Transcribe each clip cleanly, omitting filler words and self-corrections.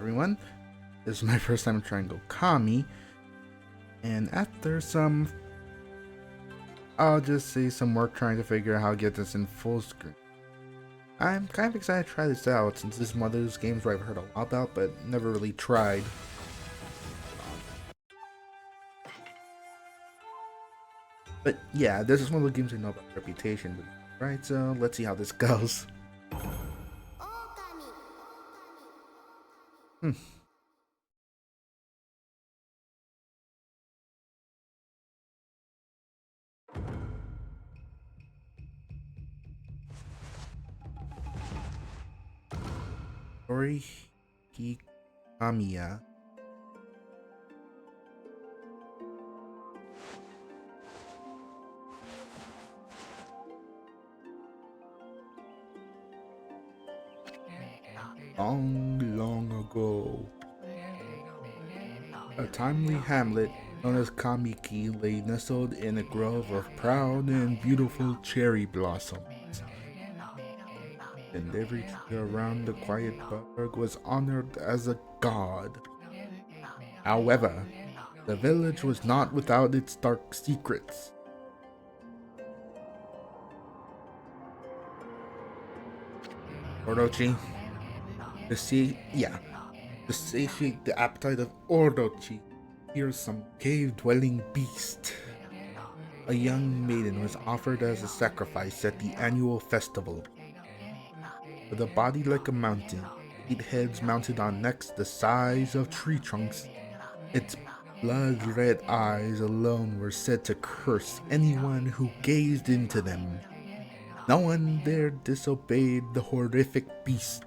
everyone. This is my first time trying Okami, and after I'll just say some work trying to figure out how to get this in full screen. I'm kind of excited to try this out since this is one of those games where I've heard a lot about but never really tried. But yeah, this is one of the games I know about reputation, right? So let's see how this goes. Hmm. Tori Kamiya. Long ago, a timely hamlet known as Kamiki lay nestled in a grove of proud and beautiful cherry blossoms, and every tree around the quiet burg was honored as a god. However, the village was not without its dark secrets. Orochi, to satiate the appetite of Orochi, here's some cave-dwelling beast. A young maiden was offered as a sacrifice at the annual festival. With a body like a mountain, 8 heads mounted on necks the size of tree trunks, its blood-red eyes alone were said to curse anyone who gazed into them. No one dared disobey the horrific beast.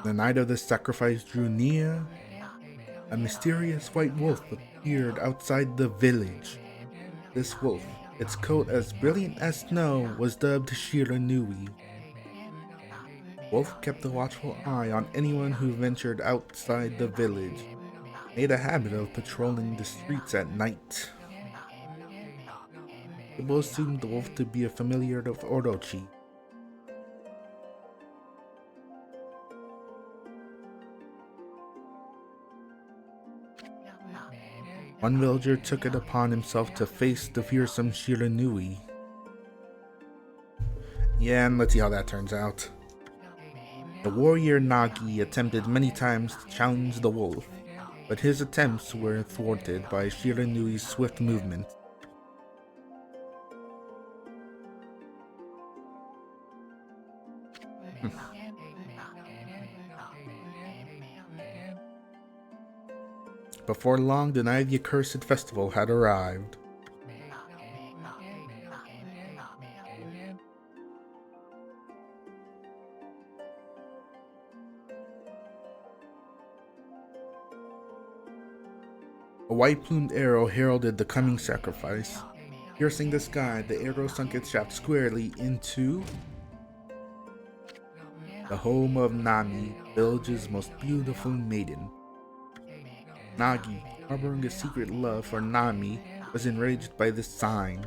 The night of the sacrifice drew near. A mysterious white wolf appeared outside the village. This wolf, its coat as brilliant as snow, was dubbed Shiranui. Wolf kept a watchful eye on anyone who ventured outside the village, made a habit of patrolling the streets at night. People assumed the wolf to be a familiar of Orochi. One villager took it upon himself to face the fearsome Shiranui. Yeah, and let's see how that turns out. The warrior Nagi attempted many times to challenge the wolf, but his attempts were thwarted by Shiranui's swift movement. Before long, the night of the accursed festival had arrived. A white-plumed arrow heralded the coming sacrifice. Piercing the sky, the arrow sunk its shaft squarely into the home of Nami, the village's most beautiful maiden. Nagi, harboring a secret love for Nami, was enraged by this sign.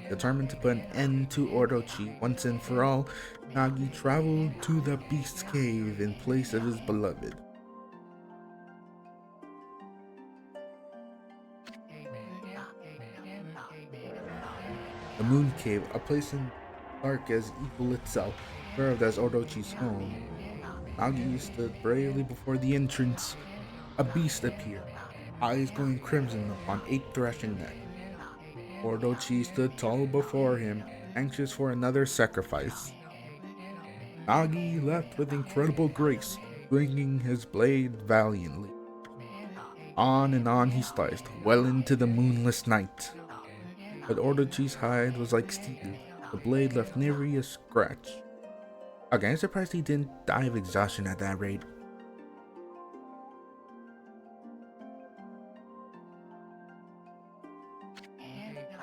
Determined to put an end to Orochi once and for all, Nagi traveled to the Beast's Cave in place of his beloved. The Moon Cave, a place in dark as evil itself, served as Orochi's home. Nagi stood bravely before the entrance. A beast appeared, eyes glowing crimson upon 8 thrashing necks. Orochi stood tall before him, anxious for another sacrifice. Nagi leapt with incredible grace, swinging his blade valiantly. On and on he sliced, well into the moonless night. But Orochi's hide was like steel. The blade left nary a scratch. Okay, I'm surprised he didn't die of exhaustion at that rate.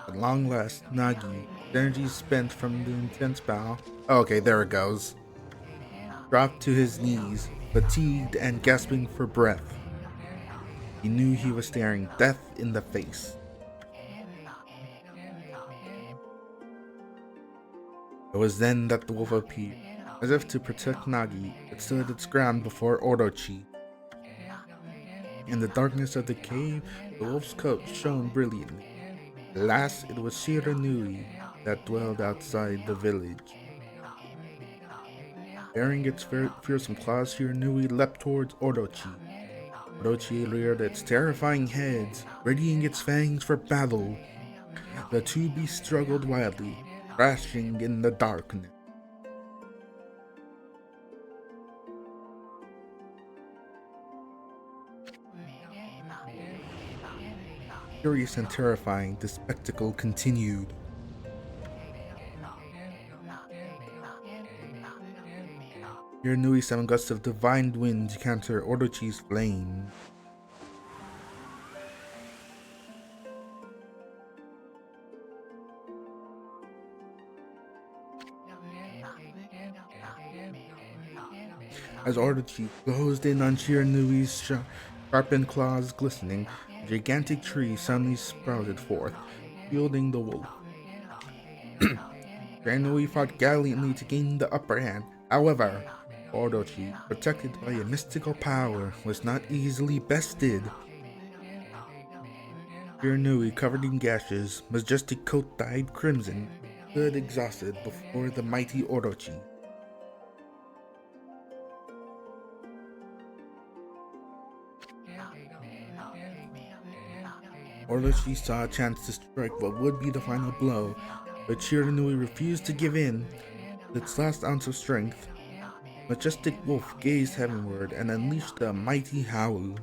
At long last, Nagi, energy spent from the intense battle, okay, there it goes, dropped to his knees, fatigued and gasping for breath. He knew he was staring death in the face. It was then that the wolf appeared. As if to protect Nagi, it stood its ground before Orochi. In the darkness of the cave, the wolf's coat shone brilliantly. Alas, it was Shiranui that dwelled outside the village. Bearing its fearsome claws, Shiranui leapt towards Orochi. Orochi reared its terrifying head, readying its fangs for battle. The two beasts struggled wildly, crashing in the darkness. Curious and terrifying, the spectacle continued. Shiranui summoned gusts of divine wind to counter Orochi's flame. As Orochi closed in on Shiranui's sharpened claws glistening, a gigantic tree suddenly sprouted forth, shielding the wolf. Shiranui fought gallantly to gain the upper hand. However, Orochi, protected by a mystical power, was not easily bested. Shiranui, covered in gashes, majestic coat dyed crimson, stood exhausted before the mighty Orochi. Orochi saw a chance to strike what would be the final blow, but Shiranui refused to give in. With its last ounce of strength, Majestic Wolf gazed heavenward and unleashed a mighty howl.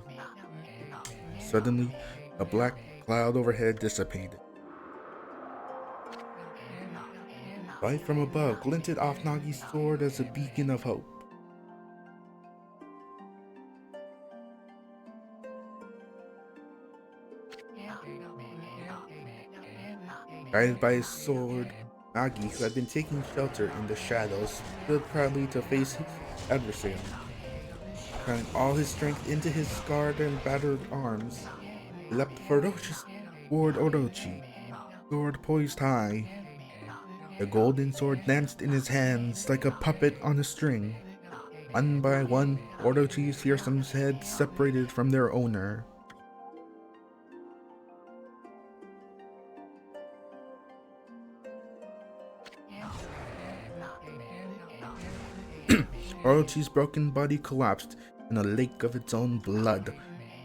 Suddenly, a black cloud overhead dissipated. Light from above glinted off Nagi's sword as a beacon of hope. Guided by his sword, Nagi, who had been taking shelter in the shadows, stood proudly to face his adversary. Cramming all his strength into his scarred and battered arms, he leapt ferociously toward Orochi, sword poised high. The golden sword danced in his hands like a puppet on a string. One by one, Orochi's fearsome heads separated from their owner. Orochi's broken body collapsed in a lake of its own blood.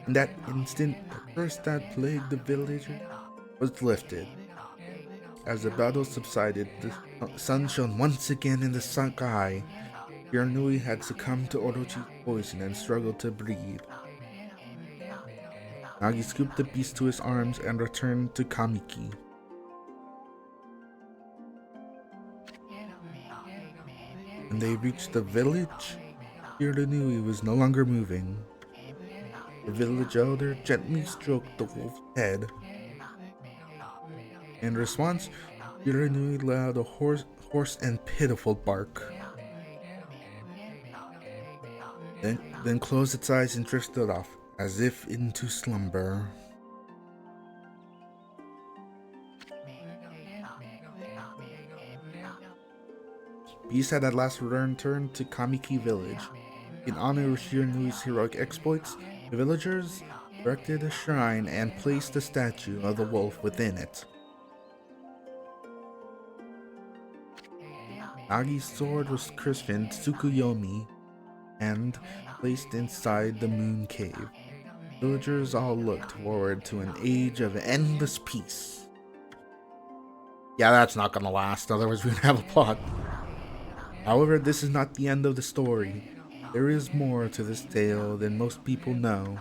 In that instant, the curse that plagued the villager was lifted. As the battle subsided, the sun shone once again in the sky. Shiranui had succumbed to Orochi's poison and struggled to breathe. Nagi scooped the beast to his arms and returned to Kamiki. When they reached the village, Shiranui was no longer moving. The village elder gently stroked the wolf's head. In response, Shiranui let out a hoarse and pitiful bark. Then closed its eyes and drifted off, as if into slumber. Beast had at last returned to Kamiki village. In honor of Shiranui's heroic exploits, the villagers erected a shrine and placed a statue of the wolf within it. Nagi's sword was christened Tsukuyomi and placed inside the moon cave. Villagers all looked forward to an age of endless peace. Yeah, that's not gonna last, otherwise we don't have a plot. However, this is not the end of the story. There is more to this tale than most people know.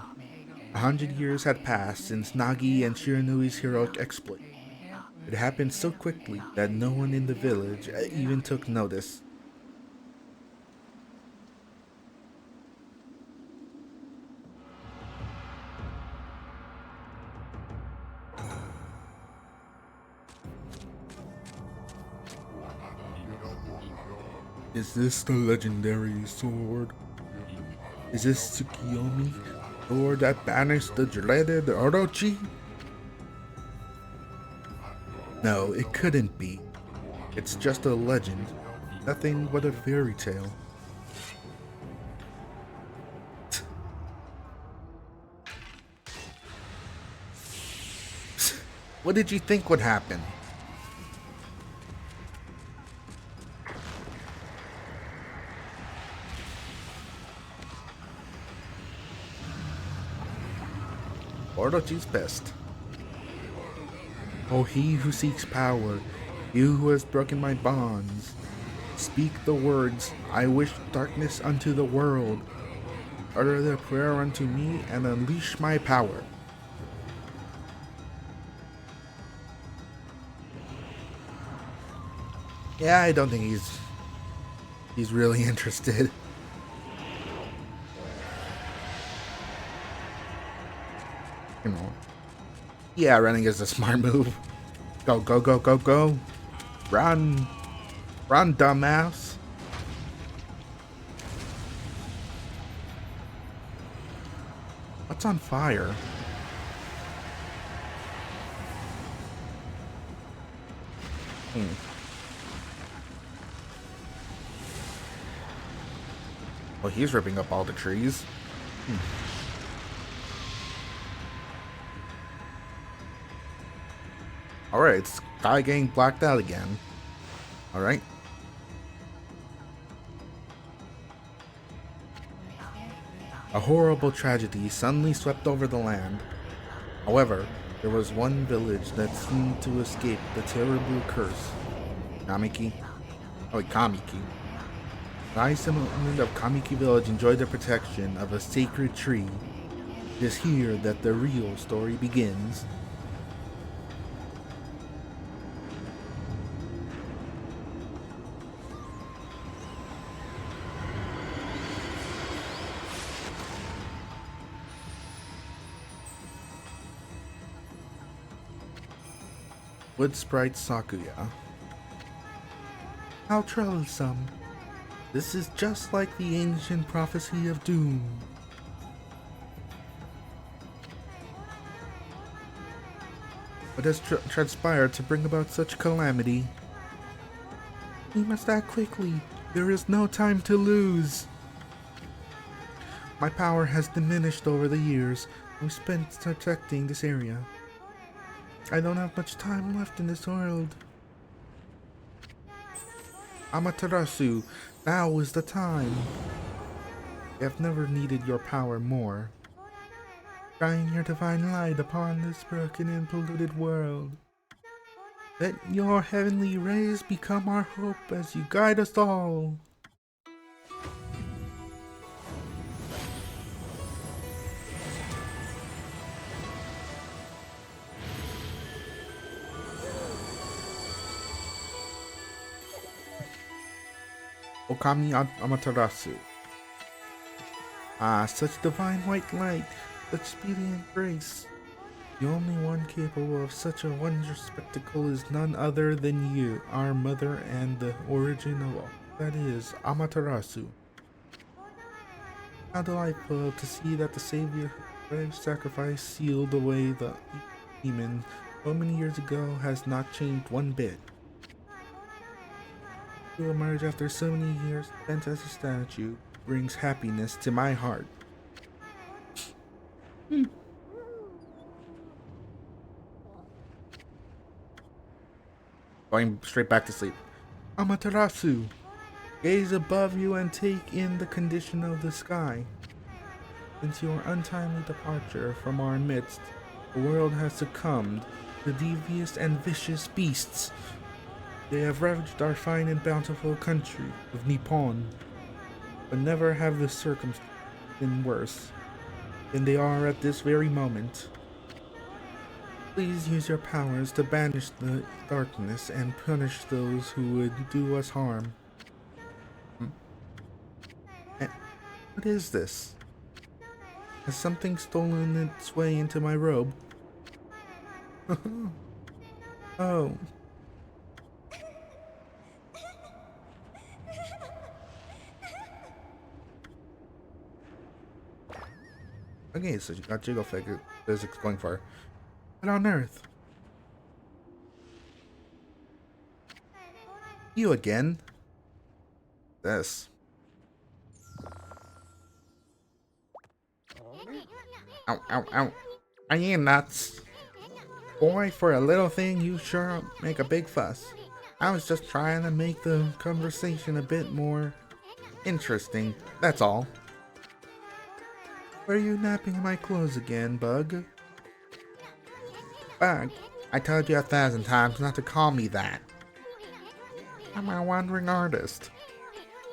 100 years had passed since Nagi and Shiranui's heroic exploit. It happened so quickly that no one in the village even took notice. Is this the legendary sword? Is this Tsukuyomi, the sword that banished the dreaded Orochi? No, it couldn't be. It's just a legend, nothing but a fairy tale. What did you think would happen? Orochi's best. Oh, he who seeks power, you who has broken my bonds, speak the words, I wish darkness unto the world. Utter the prayer unto me and unleash my power. Yeah, I don't think he's really interested. You know. Yeah, running is a smart move. Go, go, go, go, go. Run. Run, dumbass. What's on fire? Well, he's ripping up all the trees. Alright, Sky getting blacked out again. Alright. A horrible tragedy suddenly swept over the land. However, there was one village that seemed to escape the terrible curse. Kamiki? Oh, wait, Kamiki. The settlement of Kamiki village enjoyed the protection of a sacred tree. It is here that the real story begins. Wood Sprite Sakuya. How troublesome. This is just like the ancient prophecy of doom. What has transpired to bring about such calamity? We must act quickly. There is no time to lose. My power has diminished over the years we spent protecting this area. I don't have much time left in this world. Amaterasu, now is the time. I have never needed your power more. Shine your divine light upon this broken and polluted world. Let your heavenly rays become our hope as you guide us all. Okami Amaterasu. Ah, such divine white light, such beauty and grace. The only one capable of such a wondrous spectacle is none other than you, our mother and the origin of all that is, Amaterasu. How delightful to see that the Savior whose sacrifice sealed away the demon so many years ago has not changed one bit. To emerge after so many years spent as a statue brings happiness to my heart. Going straight back to sleep. Amaterasu, gaze above you and take in the condition of the sky. Since your untimely departure from our midst, the world has succumbed to devious and vicious beasts. They have ravaged our fine and bountiful country of Nippon, but never have the circumstances been worse than they are at this very moment. Please use your powers to banish the darkness and punish those who would do us harm. What is this? Has something stolen its way into my robe? Oh. Okay, so you got Jiggle Physics going for her. What on earth? You again? This. Ow, ow, ow. Are you nuts? Boy, for a little thing, you sure make a big fuss. I was just trying to make the conversation a bit more interesting, that's all. Why are you napping my clothes again, Bug? Bug, I told you 1,000 times not to call me that. I'm a wandering artist.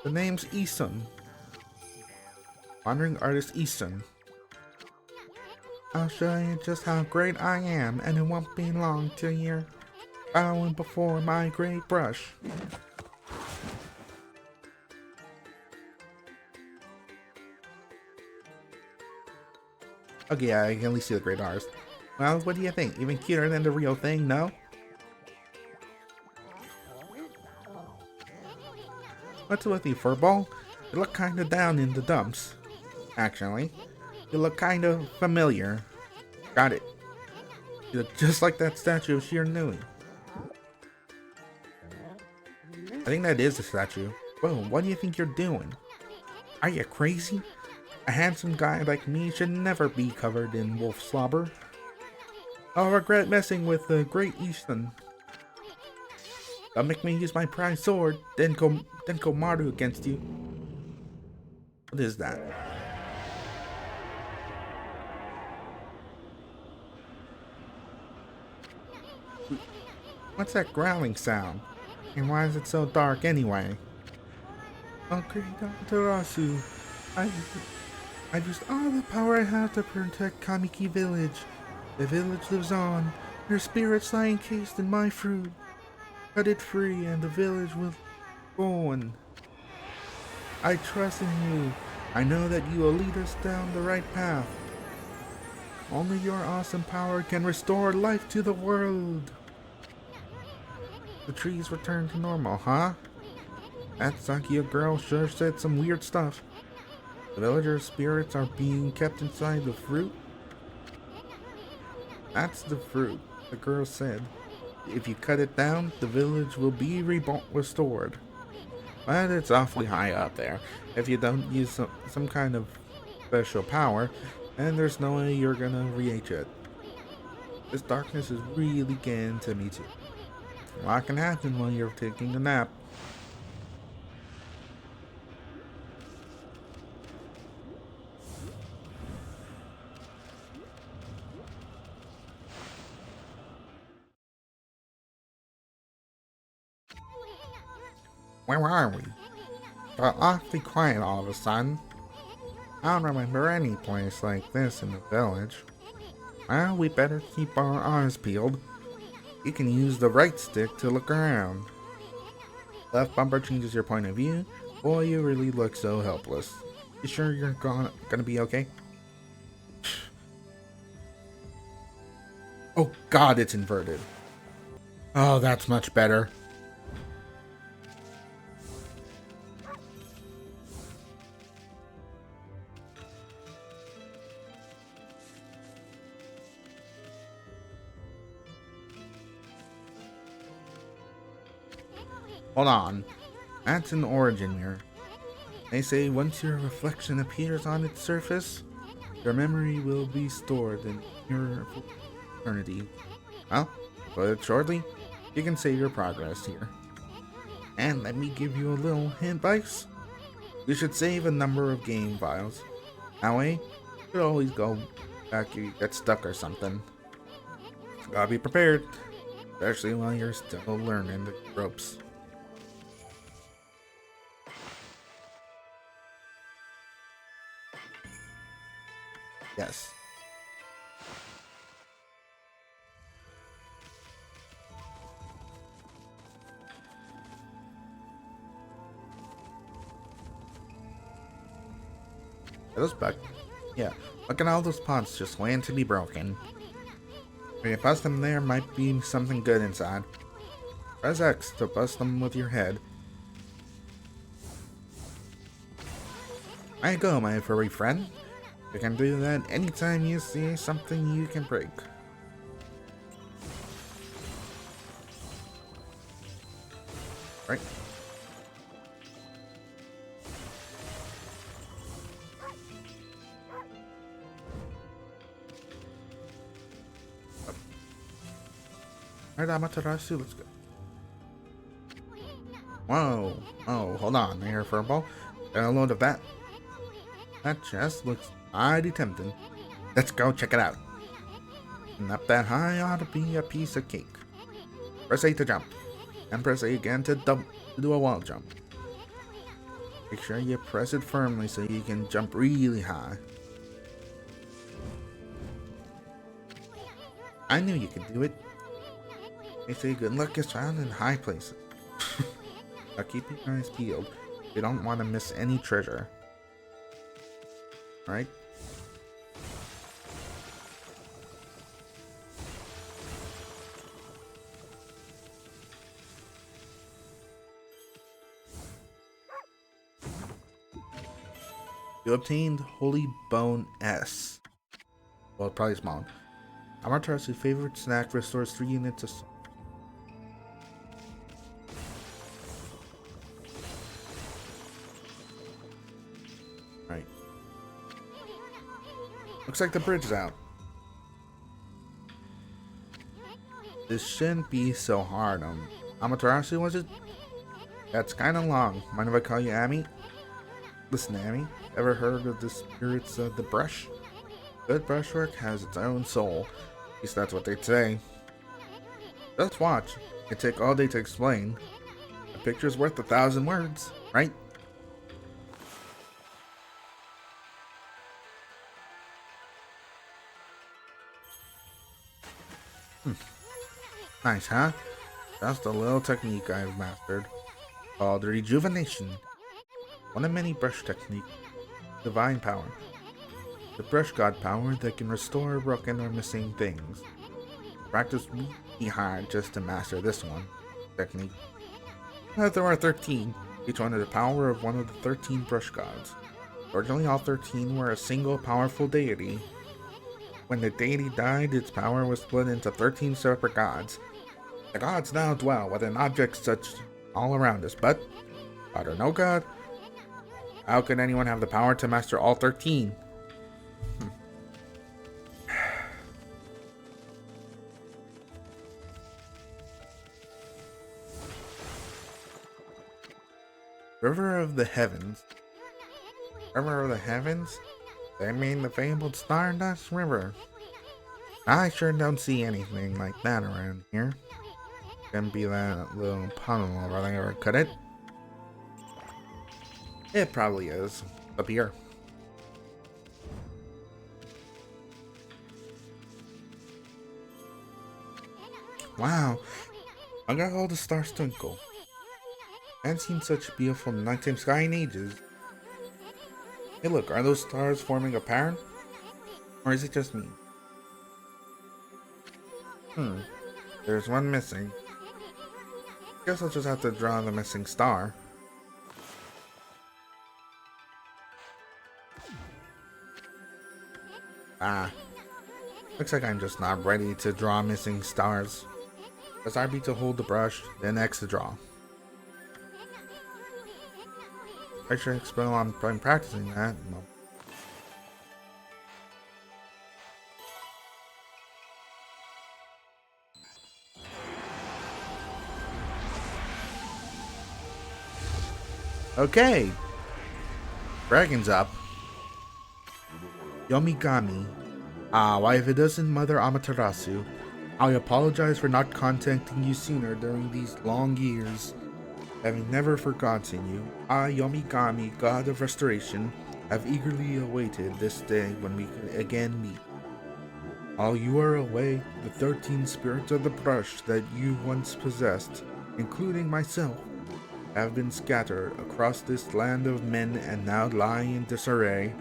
The name's Eason. Wandering artist Eason. I'll show you just how great I am, and it won't be long till you're bowing before my great brush. Okay, yeah, I can at least see the great artist. Well, what do you think? Even cuter than the real thing, no? What's with you, furball? You look kinda down in the dumps. Actually, you look kinda familiar. Got it. You look just like that statue of Sheer Nui. I think that is the statue. Whoa, what do you think you're doing? Are you crazy? A handsome guy like me should never be covered in wolf slobber. I'll regret messing with the great Easton. Don't make me use my prized sword, then go Maru against you. What is that? What's that growling sound? And why is it so dark anyway? Okay, Tarasu. I used all the power I have to protect Kamiki Village. The village lives on. Your spirits lie encased in my fruit. Cut it free and the village will go on. I trust in you. I know that you will lead us down the right path. Only your awesome power can restore life to the world. The trees return to normal, huh? That Sakia girl sure said some weird stuff. The villagers' spirits are being kept inside the fruit? That's the fruit, the girl said. If you cut it down, the village will be restored. But it's awfully high up there. If you don't use some kind of special power, then there's no way you're gonna reach it. This darkness is really getting to me too. A lot can happen while you're taking a nap. Where are we? Got awfully quiet all of a sudden. I don't remember any place like this in the village. Well, we better keep our eyes peeled. You can use the right stick to look around. Left bumper changes your point of view. Boy, you really look so helpless. You sure you're gonna be okay? Oh god, it's inverted. Oh, that's much better. Hold on. That's an origin mirror. They say once your reflection appears on its surface, your memory will be stored in your eternity. Well, but shortly, you can save your progress here. And let me give you a little advice. You should save a number of game files. That way, you could always go back if you get stuck or something. So gotta be prepared, especially while you're still learning the ropes. Yes. Those back. Yeah, look at all those pots just waiting to be broken. If you bust them, there might be something good inside. Press X to bust them with your head. There you go, my furry friend. You can do that anytime you see something you can break. Right? Alright, Amaterasu, let's go. Whoa. Oh, hold on there, Furball. Got a load of that. That chest looks mighty tempting. Let's go check it out. And up that high ought to be a piece of cake. Press A to jump. And press A again to do a wall jump. Make sure you press it firmly so you can jump really high. I knew you could do it. They say good luck is found in high places. Now keep your eyes peeled. You don't want to miss any treasure. Right? You obtained Holy Bone S. Well, probably small. Amaterasu's favorite snack restores 3 units of. Right. Looks like the bridge is out. This shouldn't be so hard. Amaterasu, was it? That's kinda long. Mind if I call you Amy? Listen, Amy. Ever heard of the spirits of the brush? Good brushwork has its own soul. At least that's what they say. Just watch. It take all day to explain. A picture's worth 1,000 words, right? Nice, huh? Just a little technique I've mastered, called rejuvenation. One of many brush techniques. Divine power. The brush god power that can restore broken or missing things. Practice really hard just to master this one technique. There are 13. Each one has the power of one of the 13 brush gods. Originally, all 13 were a single powerful deity. When the deity died, its power was split into 13 separate gods. The gods now dwell within objects such all around us, but God or no god, how could anyone have the power to master all 13? River of the Heavens. River of the Heavens? They mean the fabled Stardust River. I sure don't see anything like that around here. Gonna be that little puddle over there, could it? It probably is. Up here. Wow. I got all the stars twinkle. I haven't seen such beautiful nighttime sky in ages. Hey look, are those stars forming a pattern? Or is it just me? There's one missing. Guess I'll just have to draw the missing star. Ah. Looks like I'm just not ready to draw missing stars. Press RB to hold the brush, then X to draw. I should explain while I'm practicing that. No. Okay. Dragon's up. Yomigami. Why if it doesn't Mother Amaterasu, I apologize for not contacting you sooner during these long years. Having never forgotten you, I, Yomigami, God of Restoration, have eagerly awaited this day when we could again meet. While you are away, the 13 spirits of the brush that you once possessed, including myself, have been scattered across this land of men and now lie in disarray.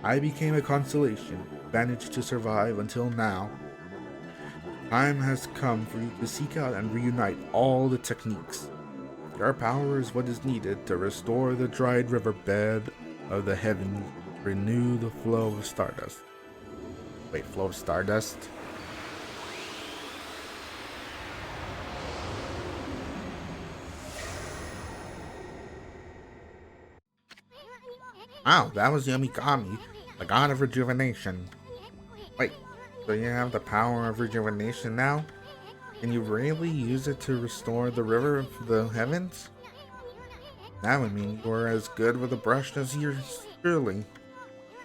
I became a constellation, managed to survive until now. Time has come for you to seek out and reunite all the techniques. Your power is what is needed to restore the dried riverbed of the heavens, renew the flow of stardust. Wait, flow of stardust? Wow, that was Okami, the god of rejuvenation. Wait, so you have the power of rejuvenation now? Can you really use it to restore the river of the heavens? That would mean you are as good with a brush as yours truly.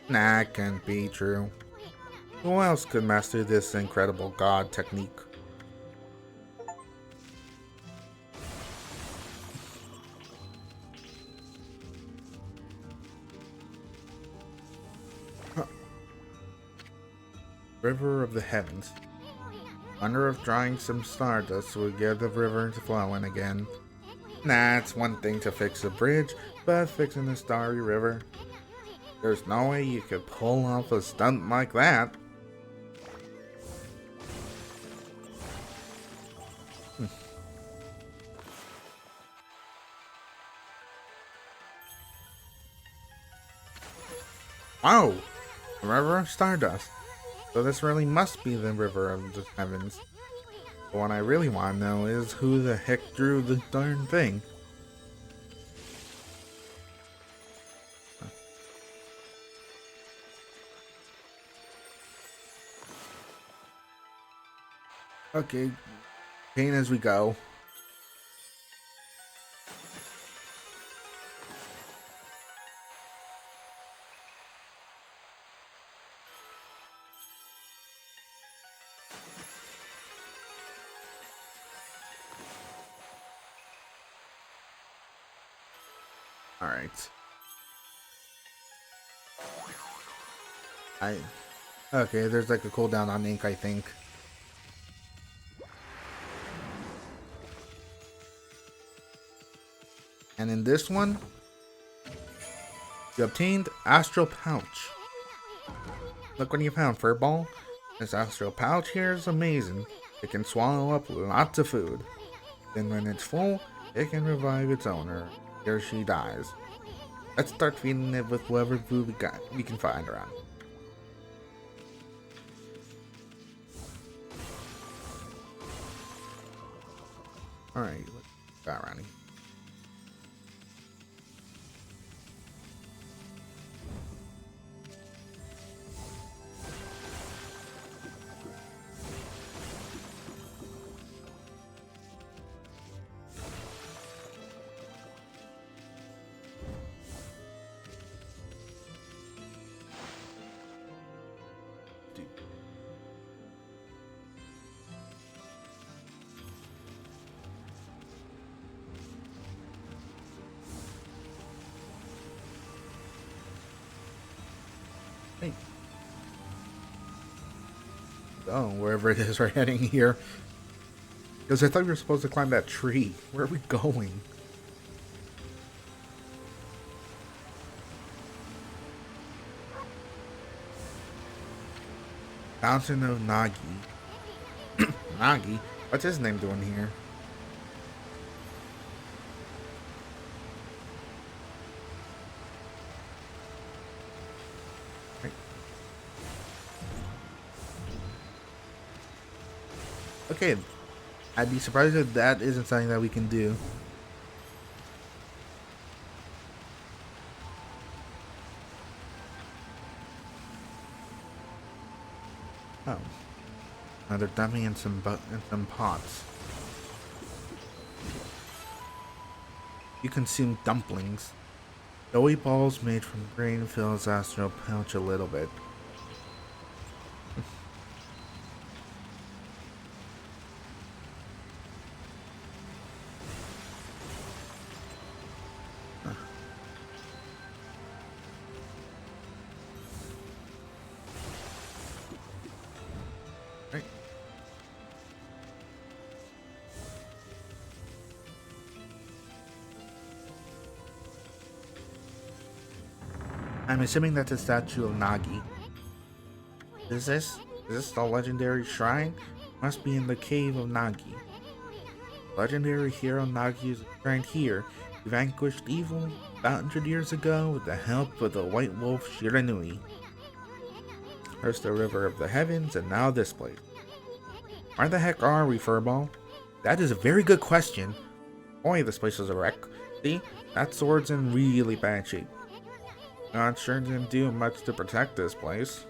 Nah, it can't be true. Who else could master this incredible god technique? Huh. River of the heavens. Wonder if drying some stardust would get the river to flowing again. Nah, it's one thing to fix a bridge, but fixing a starry river? There's no way you could pull off a stunt like that. Wow! The river of stardust. So this really must be the river of the heavens. But what I really want to know is who the heck drew the darn thing. Okay, paint as we go. Alright. Okay, there's like a cooldown on ink, I think. And in this one, you obtained Astral Pouch. Look what you found, Furball. This Astral Pouch here is amazing. It can swallow up lots of food. Then when it's full, it can revive its owner. He or she dies. Let's start feeding it with whatever food we can find around. Alright, let's go around here. Hey. Oh, wherever it is we're heading here. Because I thought we were supposed to climb that tree. Where are we going? Fountain of Nagi. Nagi? What's his name doing here? Okay, I'd be surprised if that isn't something that we can do. Oh, another dummy and some pots. You consume dumplings. Doughy balls made from grain fills Astral Pouch a little bit. Right. I'm assuming that's a statue of Nagi. Is this the legendary shrine? Must be in the cave of Nagi. Legendary hero Nagi is enshrined here. He vanquished evil about 100 years ago with the help of the white wolf Shiranui. First the river of the heavens, and now this place. Where the heck are we, Furball? That is a very good question. Boy, this place is a wreck. See, that sword's in really bad shape. God sure didn't do much to protect this place.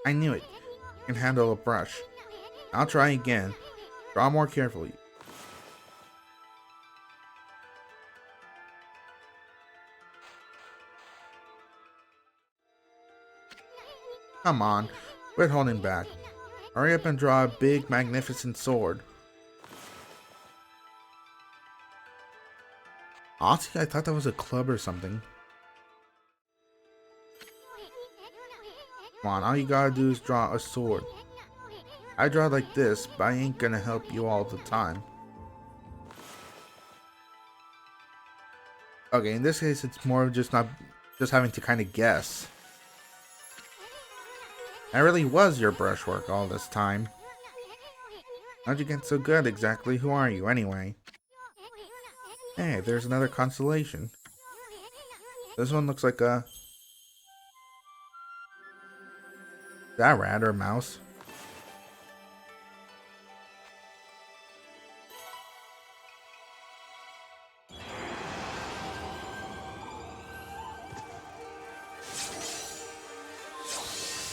I knew it. I can handle a brush. I'll try again. Draw more carefully. Come on, quit holding back. Hurry up and draw a big, magnificent sword. Honestly, I thought that was a club or something. Come on, all you gotta do is draw a sword. I draw like this, but I ain't gonna help you all the time. Okay, in this case, it's more of just having to kind of guess. I really was your brushwork all this time. How'd you get so good exactly? Who are you anyway? Hey, there's another constellation. This one looks like a... Is that a rat or a mouse?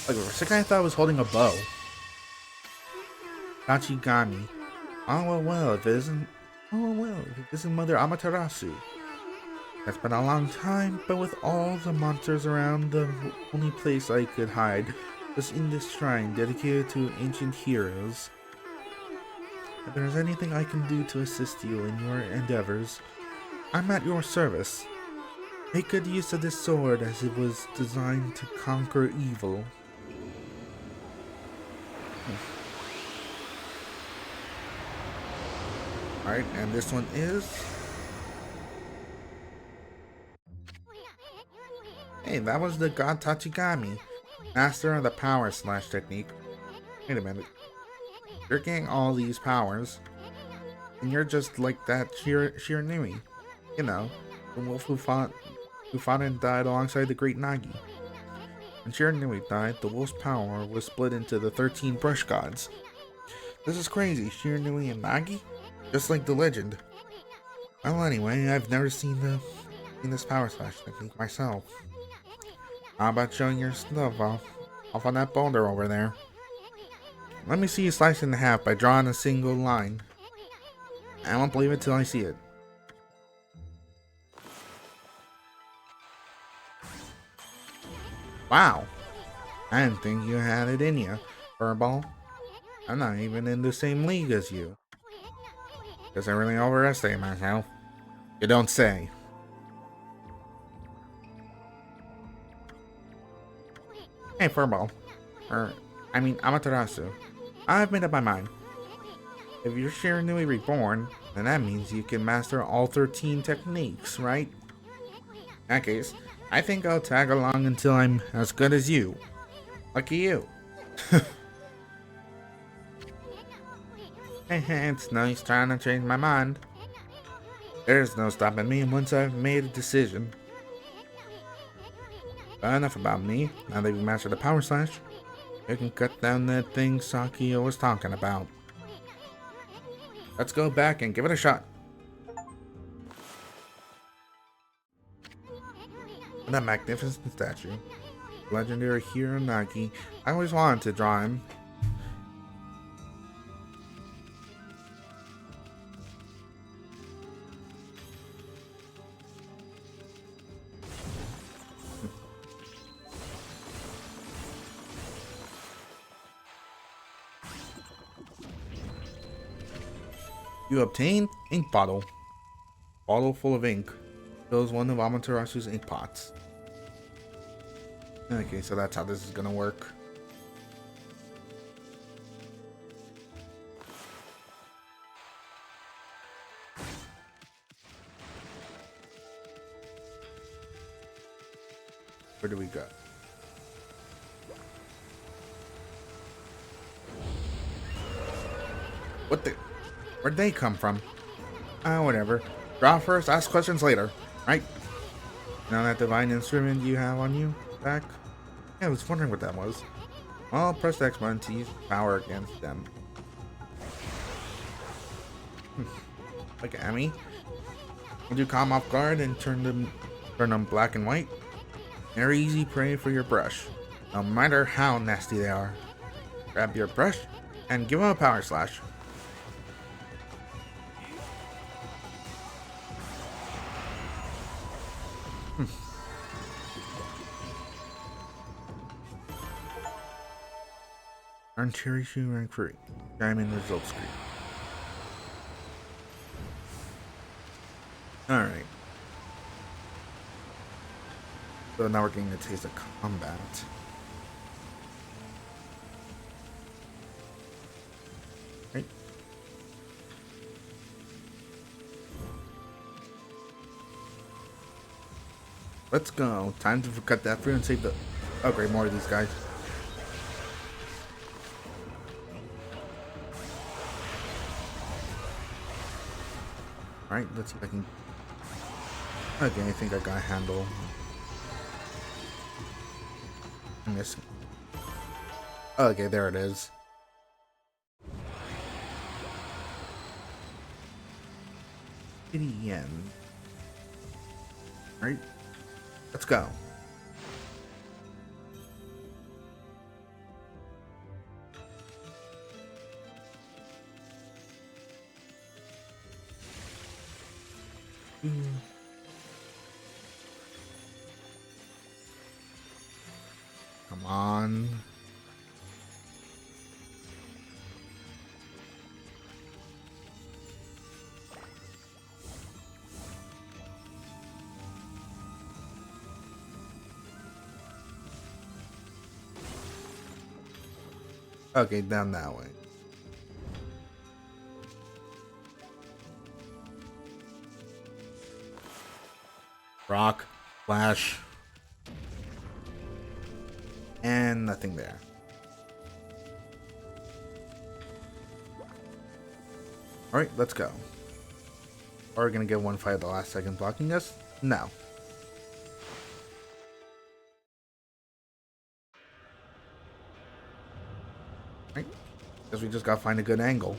Like, for a second I thought I was holding a bow. Tachigami. Oh well, if it isn't... Oh well, if it isn't Mother Amaterasu. It's been a long time, but with all the monsters around, the only place I could hide was in this shrine dedicated to ancient heroes. If there's anything I can do to assist you in your endeavors, I'm at your service. Make good use of this sword as it was designed to conquer evil. Alright, and this one is... Hey, that was the god Tachigami, master of the power slash technique. Wait a minute. You're getting all these powers, and you're just like that Shiranui. You know, the wolf who fought and died alongside the great Nagi. When Shiranui died, the wolf's power was split into the 13 brush gods. This is crazy, Shiranui and Nagi? Just like the legend. Well, anyway, I've never seen this power slash technique myself. How about showing your stuff off on that boulder over there? Let me see you slice it in half by drawing a single line. I won't believe it till I see it. Wow. I didn't think you had it in you, Furball. I'm not even in the same league as you. Guess I really overestimate myself. You don't say. Hey, Furball. Amaterasu. I've made up my mind. If you're Shiranui reborn, then that means you can master all 13 techniques, right? In that case, I think I'll tag along until I'm as good as you. Lucky you. It's no use trying to change my mind. There's no stopping me once I've made a decision. But enough about me. Now that you've mastered the power slash, you can cut down that thing Sakio was talking about. Let's go back and give it a shot. That magnificent statue. Legendary hero Nagi. I always wanted to draw him. You obtain ink bottle. Bottle full of ink. Fills one of Amaterasu's ink pots. Okay, so that's how this is gonna work. Where do we go? What the? Where'd they come from? Whatever. Draw first, ask questions later, right? Now that divine instrument you have on you back? Yeah, I was wondering what that was. Well, press the X button to use power against them. Okami. Once you calm off guard and turn them black and white, they're easy prey for your brush, no matter how nasty they are. Grab your brush and give them a power slash. Earn Cherry Shoe rank 3. Diamond results screen. Alright. So now we're getting a taste of combat. Right. Let's go. Time to cut that through and save the... upgrade more of these guys. Alright, let's see if I can... Okay, I think I got a handle. I'm missing. Okay, there it is. Yen. Alright, let's go. Come on. Okay, down that way. Rock, flash, and nothing there. Alright, let's go. Are we gonna get one fight at the last second blocking us? No. Right? Guess we just gotta find a good angle.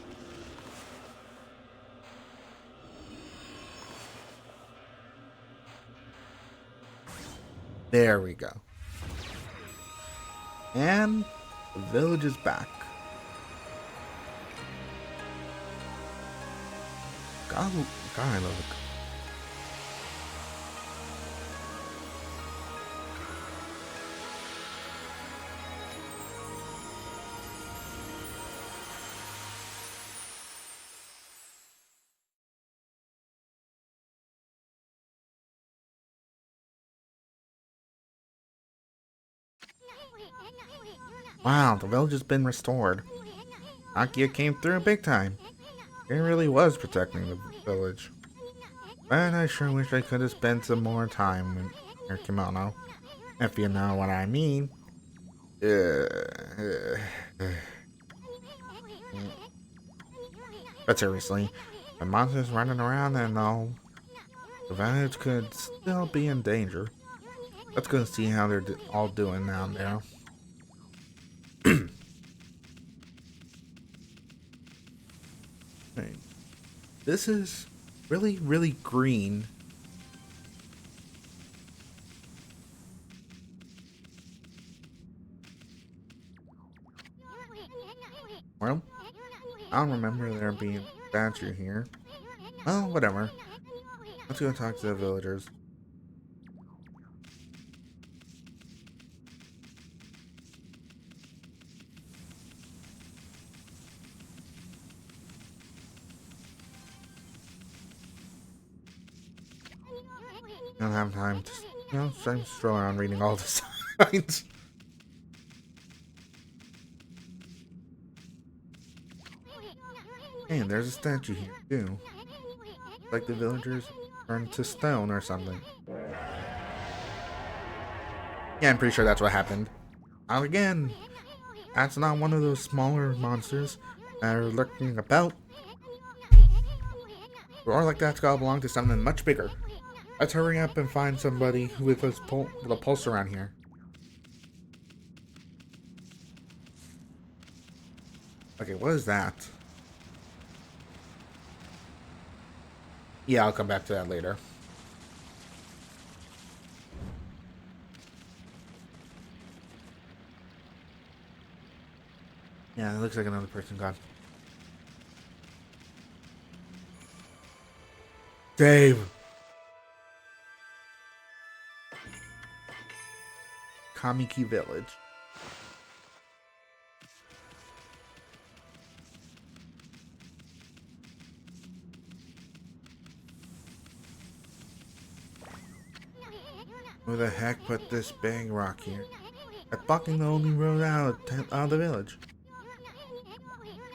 There we go. And the village is back. God, I love it. Wow, the village has been restored. Akia came through big time. He really was protecting the village. But I sure wish I could have spent some more time with your kimono. If you know what I mean. But seriously, the monsters running around and all, the village could still be in danger. Let's go see how they're all doing down there. Right. This is really, really green. Well, I don't remember there being a statue here. Oh, whatever. Let's go talk to the villagers. I don't have time to, so I'm strolling around reading all the signs. Hey, there's a statue here, too. Like the villagers turned to stone or something. Yeah, I'm pretty sure that's what happened. Not again. That's not one of those smaller monsters that are lurking about. Or like that's gotta belong to something much bigger. Let's hurry up and find somebody with a pulse around here. Okay, what is that? Yeah, I'll come back to that later. Yeah, it looks like another person gone. Dave! Kamiki Village. Who the heck put this big rock here? That's blocking the only road out of the village.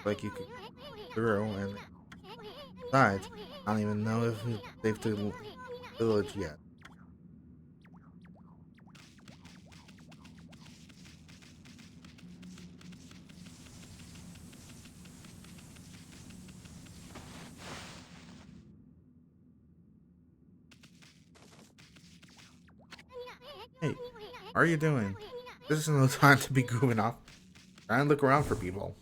Like you could through, and besides, I don't even know if they've the village yet. Hey, how are you doing? This is no time to be goofing off. Try and look around for people.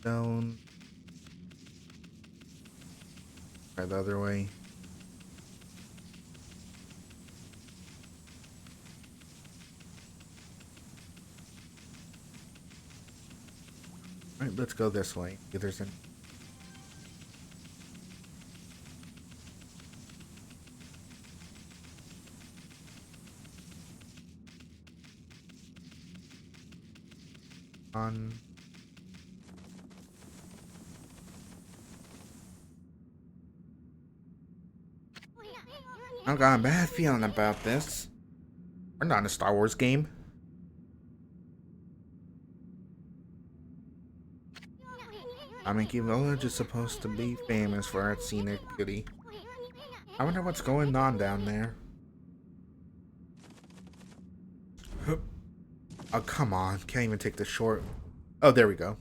Down. Try the other way. Alright, let's go this way. If there's any. On. I've got a bad feeling about this. We're not in a Star Wars game. Kamiki Village is supposed to be famous for its scenic beauty. I wonder what's going on down there. Oh, come on. Can't even take the short. Oh, there we go.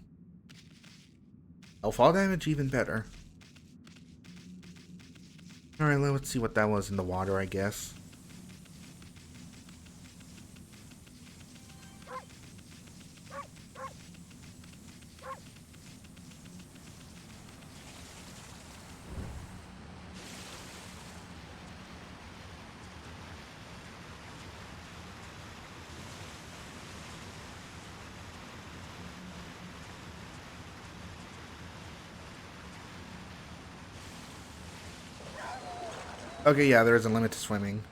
Oh, fall damage even better. Alright, let's see what that was in the water, I guess. Okay, yeah, there is a limit to swimming.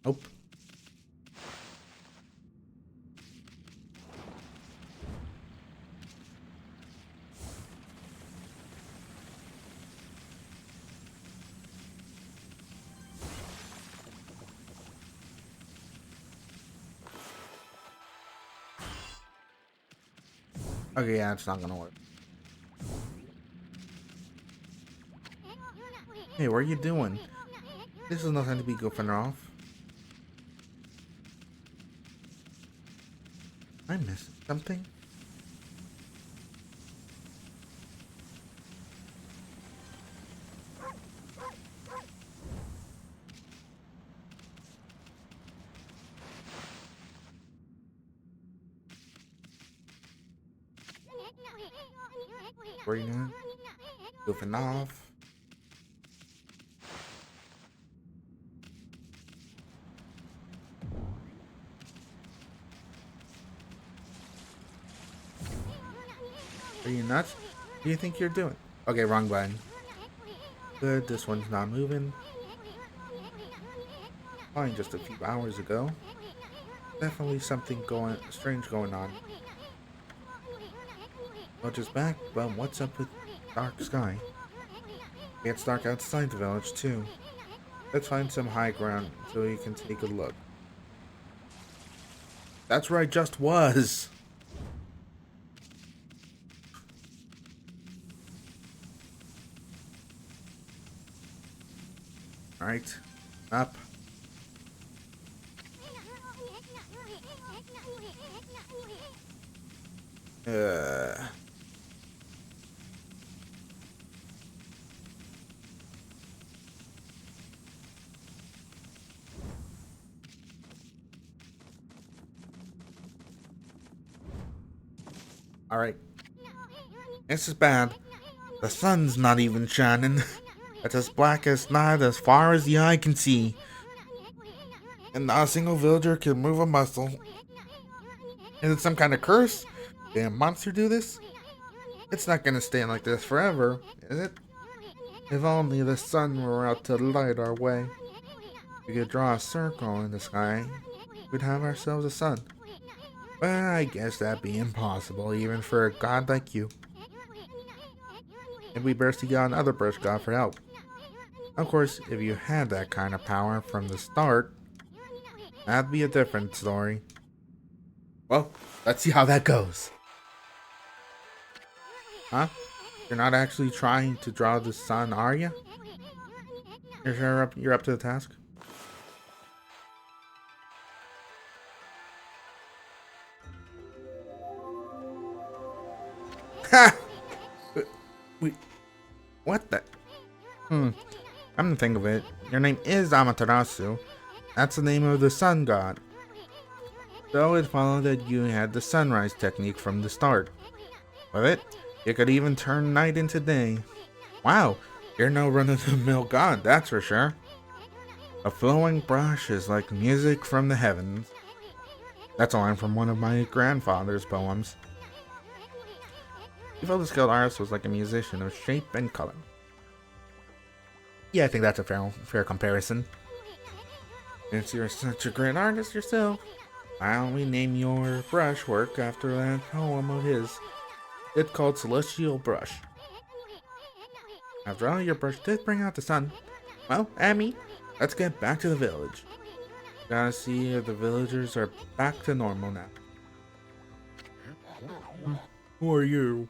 Nope. Okay, yeah, it's not gonna work. Hey, what are you doing? This is nothing to be goofing off. I missed something? Where are you doing? Goofing off. Are you nuts? What do you think you're doing? Okay, wrong button. Good, this one's not moving. Fine, just a few hours ago. Definitely something strange going on. Well, just back, but what's up with dark sky? It's dark outside the village too. Let's find some high ground so you can take a look. That's where I just was. Alright. Up. Uh. Alright. This is bad. The sun's not even shining. It's as black as night as far as the eye can see. And not a single villager can move a muscle. Is it some kind of curse? Damn monster do this? It's not gonna stay like this forever, is it? If only the sun were out to light our way. We could draw a circle in the sky. We'd have ourselves a sun. But I guess that'd be impossible, even for a god like you. And we better seek out another brush god for help. Of course, if you had that kind of power from the start, that'd be a different story. Well, let's see how that goes. Huh? You're not actually trying to draw the sun, are you? You're sure you're up to the task? Ha! Wait, what the? Come to think of it, your name is Amaterasu. That's the name of the sun god. So it followed that you had the sunrise technique from the start. With it, you could even turn night into day. Wow, you're no run-of-the-mill god, that's for sure. A flowing brush is like music from the heavens. That's a line from one of my grandfather's poems. He felt the skilled artist was like a musician of shape and color. Yeah, I think that's a fair comparison. Since you're such a great artist yourself, why don't we name your brushwork after that poem of his? It's called Celestial Brush. After all, your brush did bring out the sun. Well, Amy, let's get back to the village. Gotta see if the villagers are back to normal now. Who are you?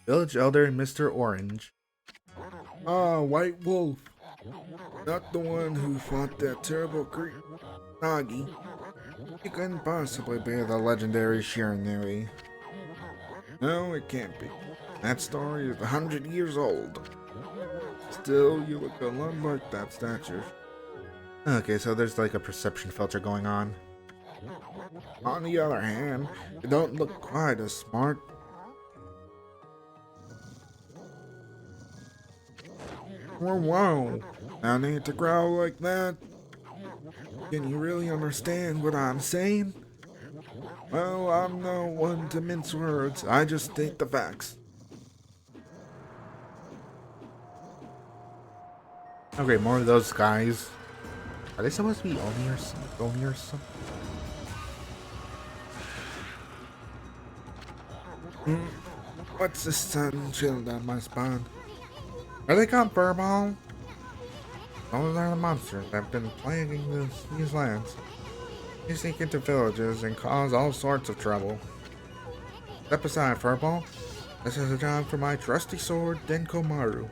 Village Elder Mr. Orange. Ah, White Wolf. Not the one who fought that terrible creep, Nagi. He couldn't possibly be the legendary Shiranui. No, it can't be. That story is 100 years old. Still, you look a lot like that statue. Okay, so there's like a perception filter going on. On the other hand, you don't look quite as smart. Oh, wow, I need to growl like that? Can you really understand what I'm saying? Well, I'm no one to mince words, I just state the facts. Okay, more of those guys. Are they supposed to be Oni or something? What's the sun chilled on my spine? Are they called Furball? Those are the monsters that have been plaguing these lands. They sneak into villages and cause all sorts of trouble. Step aside, Furball. This is a job for my trusty sword, Denkomaru.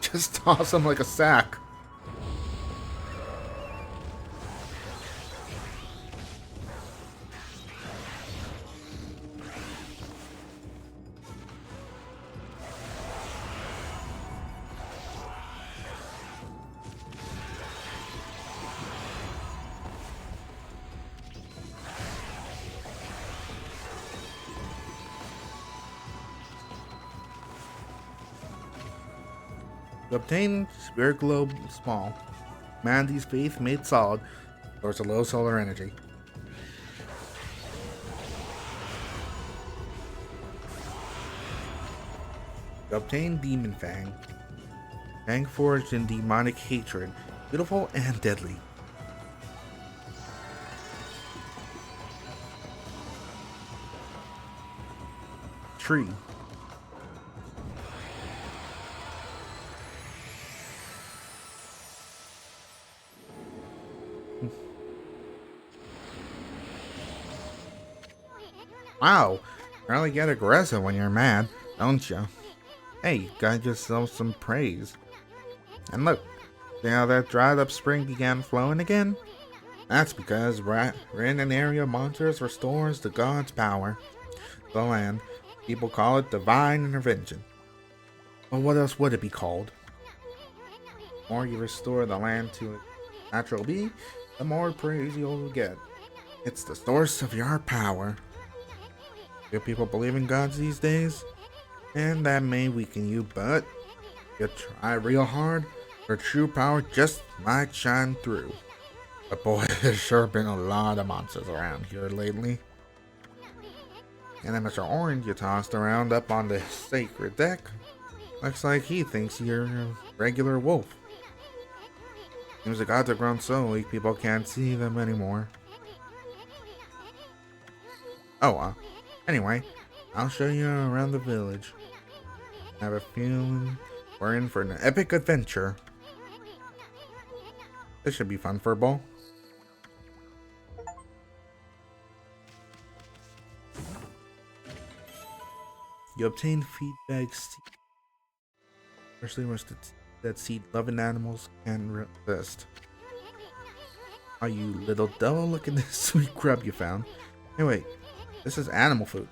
Just toss him like a sack. To obtain Spirit Globe Small, Mandy's faith made solid, source of low solar energy. To obtain Demon Fang, Fang forged in demonic hatred, beautiful and deadly. Tree. Wow, you really get aggressive when you're mad, don't you? Hey, got yourself some praise. And look, see how that dried up spring began flowing again? That's because we're in an area of monsters restores the god's power. The land. People call it divine intervention. But what else would it be called? The more you restore the land to its natural being, the more praise you'll get. It's the source of your power. Do people believe in gods these days? And that may weaken you, but you try real hard, your true power just might shine through. But boy, there's sure been a lot of monsters around here lately. And then Mr. Orange you tossed around up on the sacred deck. Looks like he thinks you're a regular wolf. Seems the gods have grown so weak people can't see them anymore. Oh, anyway, I'll show you around the village. I have a feeling we're in for an epic adventure. This should be fun for a ball. You obtain feedback seed. Especially roasted that seed loving animals can resist. Oh, you little devil, look at this sweet grub you found. Hey, wait, this is animal food.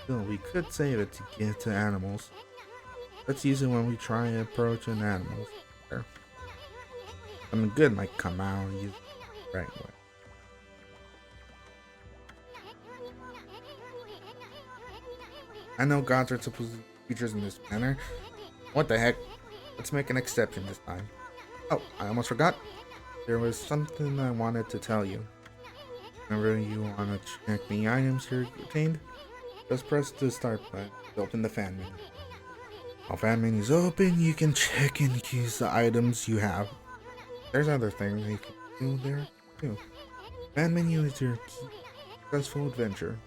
Still, we could save it to give to animals. Let's use it when we try approaching animals. There. Something good might come out and use it the right way. I know gods are supposed to be creatures in this manner. What the heck? Let's make an exception this time. Oh, I almost forgot. There was something I wanted to tell you. Remember you want to check the items you obtained? Just press the start button to open the fan menu. While fan menu is open, you can check and use the items you have. There's other things you can do there too. Fan menu is your key to successful adventure.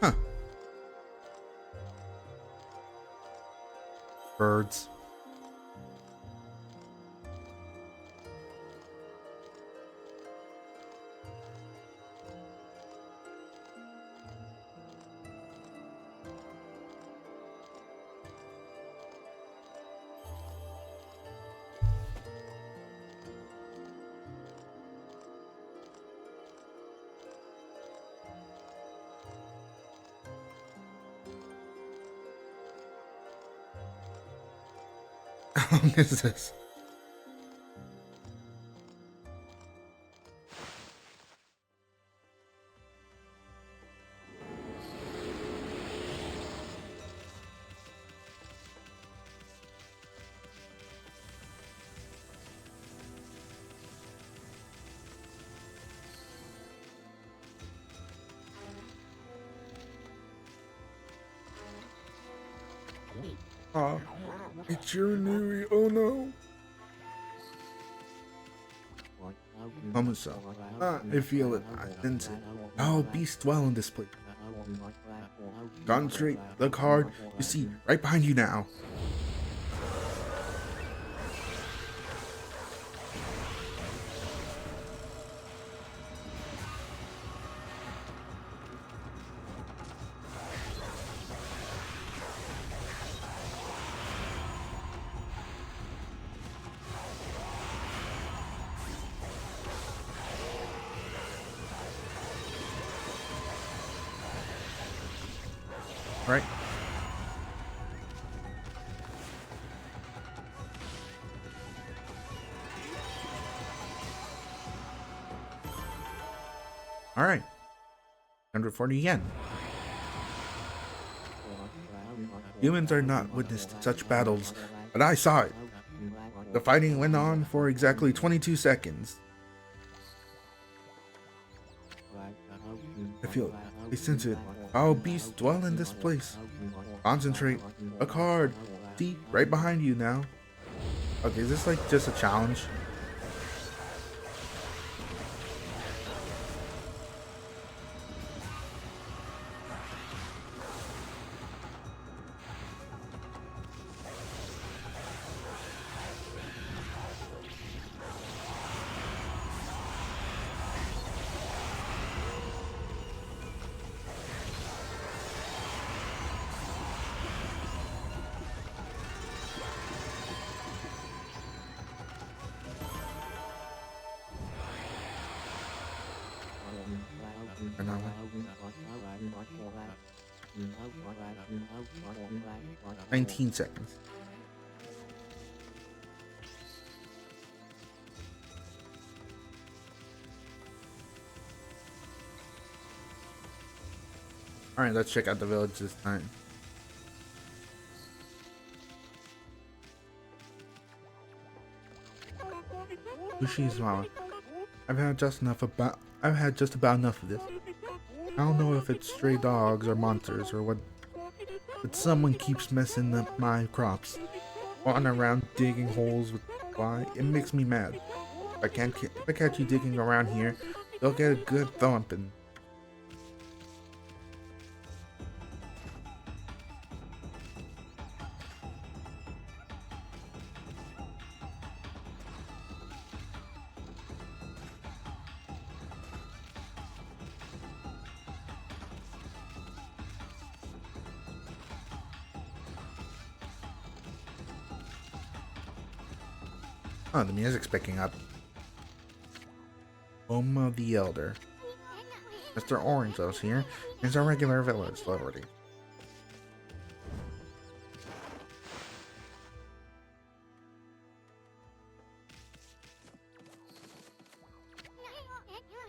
Huh. Birds. How long is this? It's your new. Oh no. Homicide. I feel it. I sense it. Oh, beast dwell in this place. Concentrate. Look hard. You see, right behind you now. Right. All right. 140 yen. Humans are not witness to such battles, but I saw it. The fighting went on for exactly 22 seconds. I feel it. I sense it. Foul beasts dwell in this place. Concentrate. Look hard. See, right behind you now. Okay, is this like just a challenge? Or not? 19 seconds. Alright, let's check out the village this time. Sushi's mama. I've had just about enough of this. I don't know if it's stray dogs or monsters or what, but someone keeps messing up my crops. Walking around digging holes with why it makes me mad. If I catch you digging around here, you'll get a good thumping. Oh, the music's picking up. Home of the Elder. Mr. Orange lives here. He's a regular village celebrity.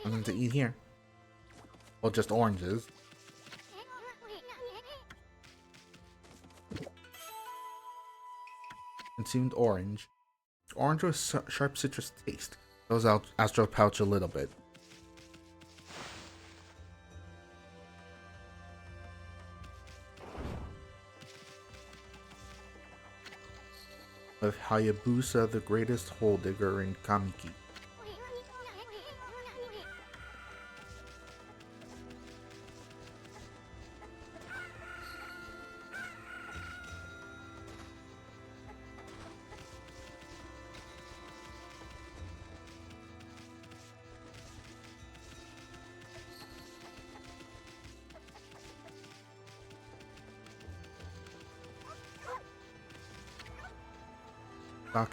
Nothing to eat here. Well, just oranges. Consumed orange. Orange with sharp citrus taste. Goes out astral pouch a little bit. With Hayabusa, the greatest hole digger in Kamiki.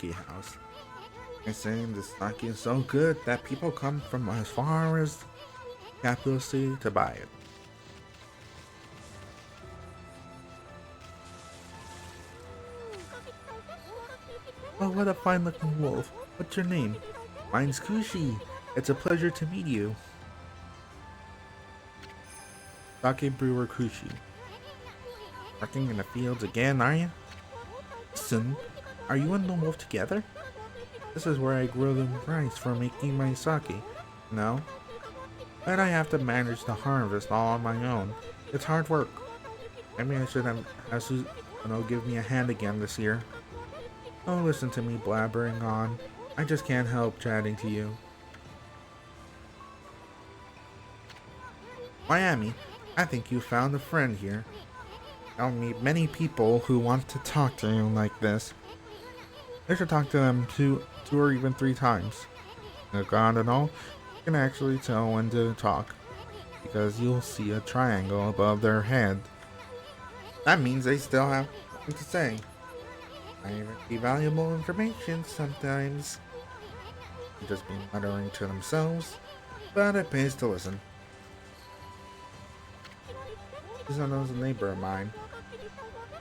Sake house. They're saying the sake is so good that people come from as far as capital city to buy it. Oh, what a fine looking wolf. What's your name? Mine's Kushi. It's a pleasure to meet you. Sake brewer Kushi. Working in the fields again, are you? Listen. Are you and the wolf together? This is where I grow the rice for making my sake. No? But I have to manage the harvest all on my own. It's hard work. Maybe I should have Susanoo give me a hand again this year. Don't listen to me blabbering on. I just can't help chatting to you. Miami, I think you found a friend here. I'll meet many people who want to talk to you like this. I should talk to them two or even 3 times. God and all, you can actually tell when to talk, because you'll see a triangle above their head. That means they still have something to say. I receive valuable information sometimes. They've just been muttering to themselves, but it pays to listen. Susanoo's a neighbor of mine.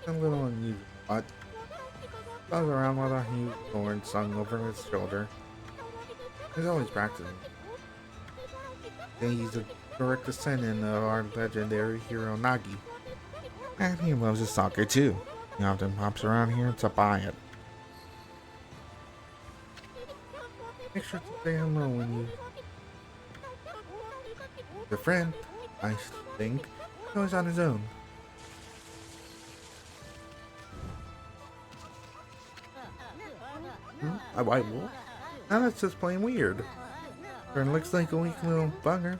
A little unusual, but goes around with a huge sword slung over his shoulder. He's always practicing. He's a direct descendant of our legendary hero Nagi. And he loves his sake too. He often pops around here to buy it. Make sure to say hello when you... Your friend, I think, goes on his own. A white wolf? Now that's just plain weird. Friend looks like a weak little bugger.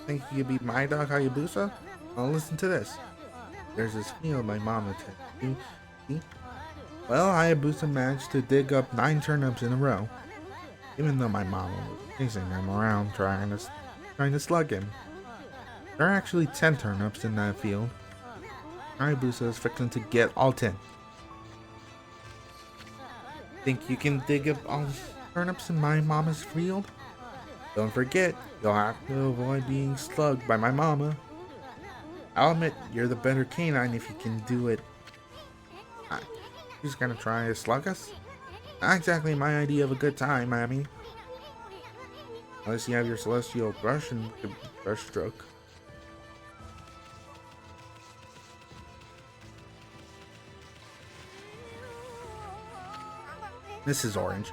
Think you could beat my dog Hayabusa? Well, listen to this. There's this field my mama took. Well, Hayabusa managed to dig up 9 turnips in a row. Even though my mama was chasing him around trying to slug him. There are actually 10 turnips in that field. Hayabusa is fixing to get all 10. Think you can dig up all the turnips in my mama's field? Don't forget, you'll have to avoid being slugged by my mama. I'll admit, you're the better canine if you can do it. Uh, She's gonna try to slug us? Not exactly my idea of a good time, Mammy. Unless you have your celestial brush and brush stroke. Mrs. Orange.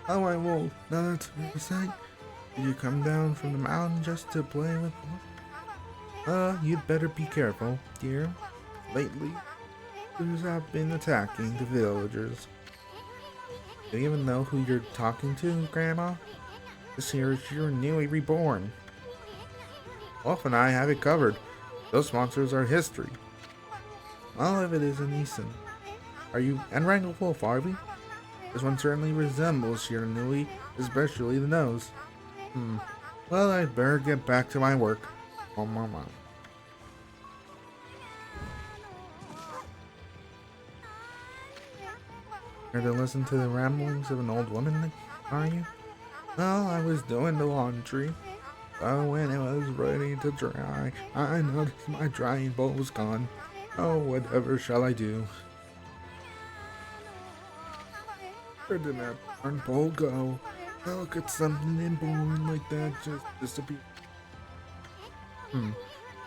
Oh, I won't. No, that's a sight. Did you come down from the mountain just to play with me? You'd better be careful, dear. Lately, thieves have been attacking the villagers. Do you even know who you're talking to, Grandma? This here is your newly reborn. Wolf and I have it covered. Those monsters are history. All of it is an Eason. Are you and Wrangle Wolf, are we? This one certainly resembles Shiranui, especially the nose. Well, I'd better get back to my work. Oh, mama. Here to listen to the ramblings of an old woman, are you? Well, I was doing the laundry. Oh, when it was ready to dry, I noticed my drying bowl was gone. Oh, whatever shall I do? Where did that darn bowl go? How could something important like that just disappear?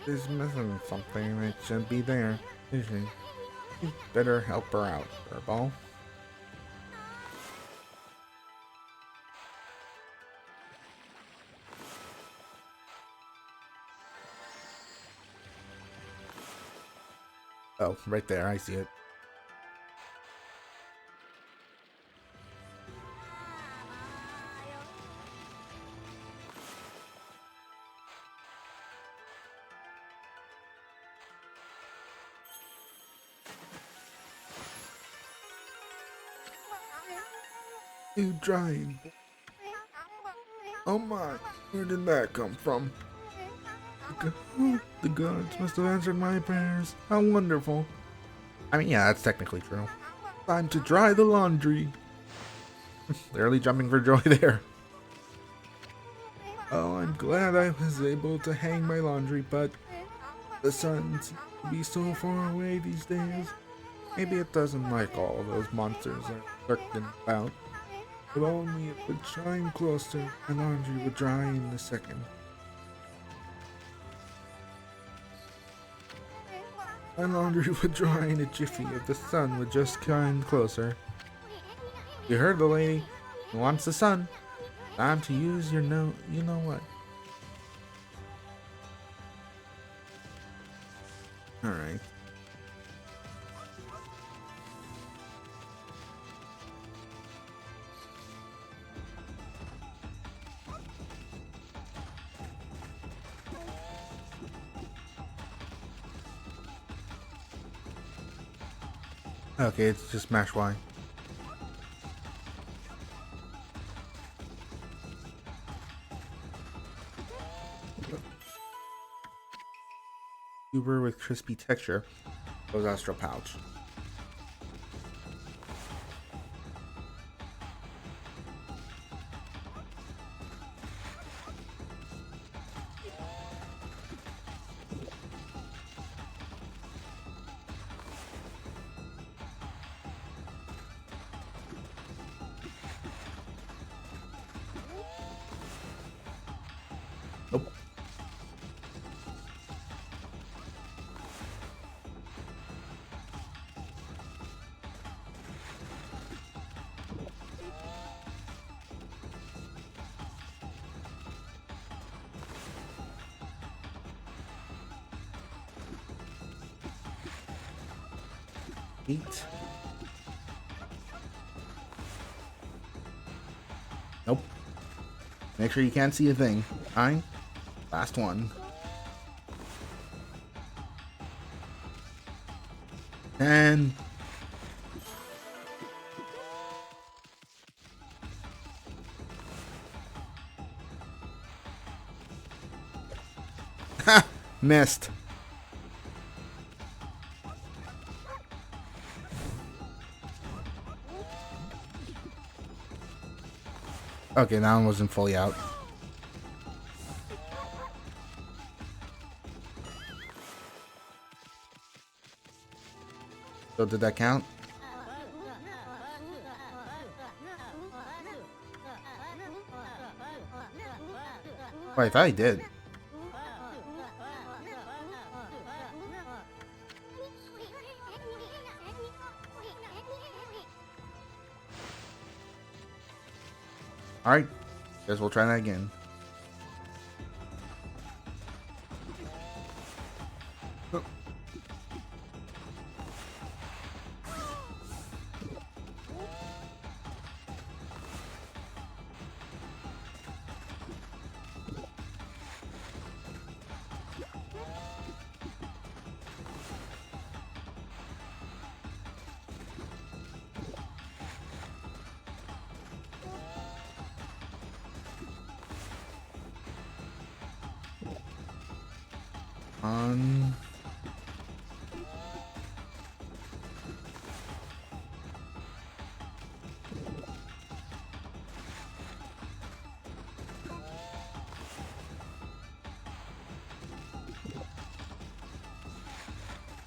She's missing something that should be there, is she? You better help her out, Furball. Oh, right there, I see it. You drying. Oh my, where did that come from? The gods must have answered my prayers. How wonderful. I mean, yeah, that's technically true. Time to dry the laundry. Literally jumping for joy there. Oh, I'm glad I was able to hang my laundry, but the sun seems to be so far away these days. Maybe it doesn't like all those monsters that are lurking about. If only it would shine closer, my laundry would dry in a second. My laundry would dry in a jiffy if the sun would just shine closer. You heard the lady. Who wants the sun? Time to use your you know what. Alright. Okay, it's just mash Y. Uber with crispy texture. Goes Astro Pouch. Nope. Eight. Nope. Make sure you can't see a thing. 9. Last one. 10. Ha! Missed. Okay, that one wasn't fully out. So did that count? Well, I thought I did. Alright, guess we'll try that again. Oh. On.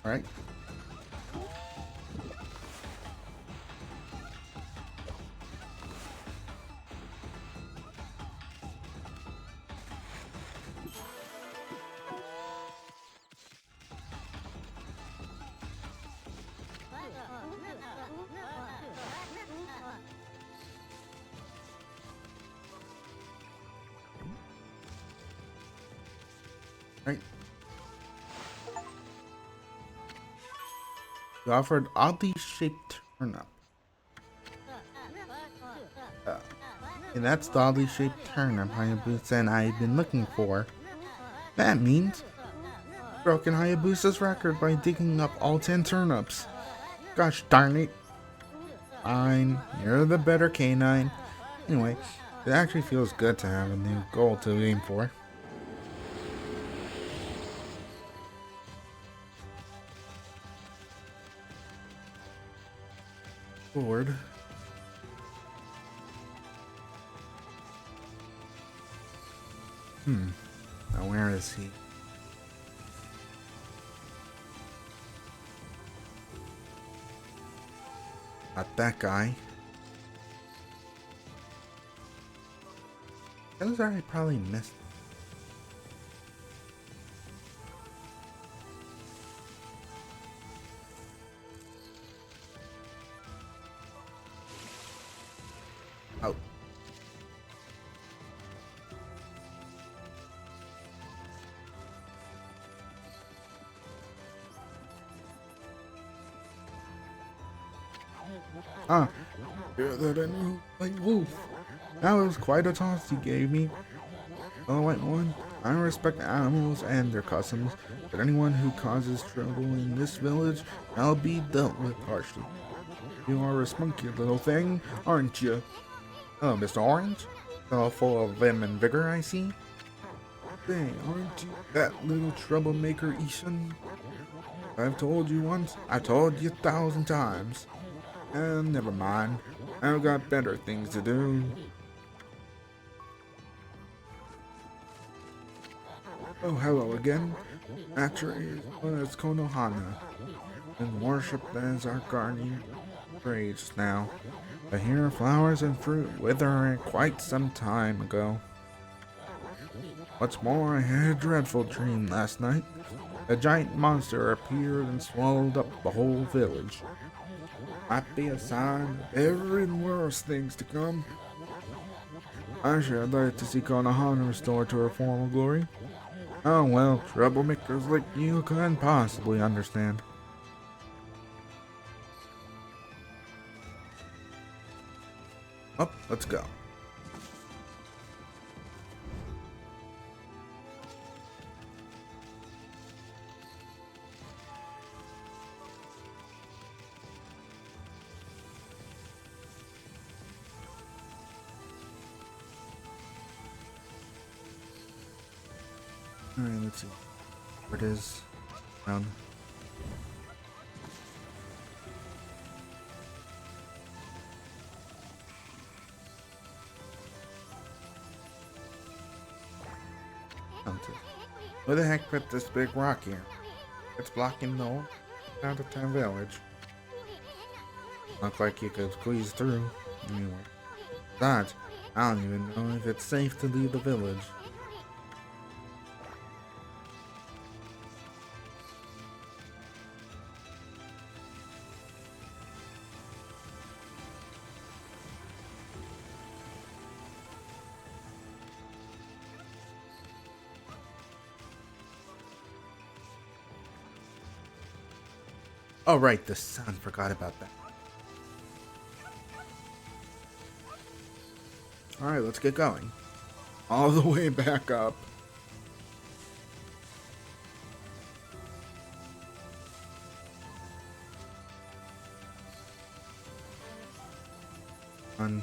Alright. Right. You offered oddly shaped turnip. And that's the oddly shaped turnip Hayabusa and I have been looking for. That means broken Hayabusa's record by digging up all 10 turnips. Gosh darn it. Fine, you're the better canine. Anyway, it actually feels good to have a new goal to aim for. Lord. Now where is he? Not that guy. Those I probably missed. Oh. Ah, you're the new white wolf. That was quite a toss you gave me. The white one. I respect animals and their customs, but anyone who causes trouble in this village, I'll be dealt with harshly. You are a spunky little thing, aren't you? Oh, Mr. Orange? All full of vim and vigor, I see. Say, aren't you that little troublemaker, Ishan? I've told you once, I've told you 1,000 times. And never mind. I've got better things to do. Oh, hello again. Actually, it's Konohana, and worshipped as our guardian praise now. But here flowers and fruit withering quite some time ago. What's more, I had a dreadful dream last night. A giant monster appeared and swallowed up the whole village. Might be a sign of every worse things to come. I should like to see Konohana restored to her former glory. Oh well, troublemakers like you couldn't possibly understand. Up, let's go. Alright, let's see. Where it is. Down. Who the heck put this big rock here? It's blocking the whole out of town village. Looked like you could squeeze through. Anyway. Besides, I don't even know if it's safe to leave the village. Oh right, the sun. Forgot about that. Alright, let's get going. All the way back up. On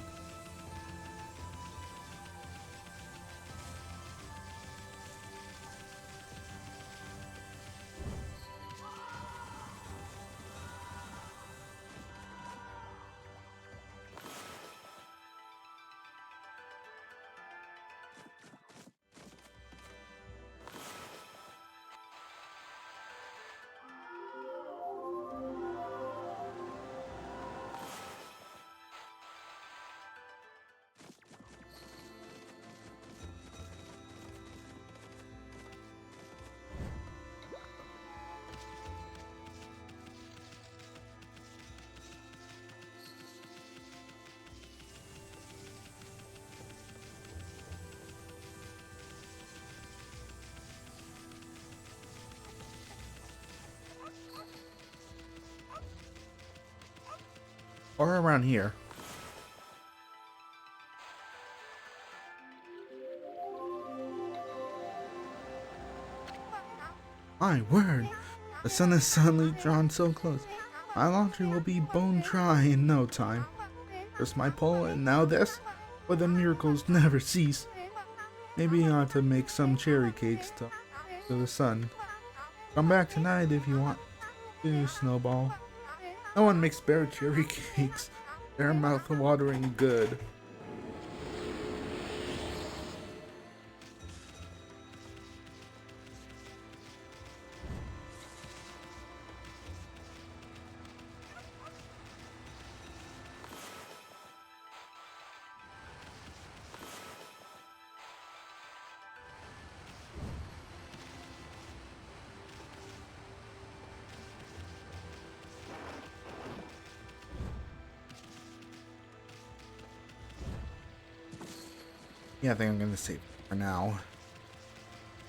or around here. My word, the sun is suddenly drawn so close. My laundry will be bone dry in no time. First my pole, and now this? But the miracles never cease. Maybe I ought to make some cherry cakes to the sun. Come back tonight if you want to, Snowball. No one makes better cherry cakes. They're mouth-watering good. Yeah, I think I'm gonna save it for now.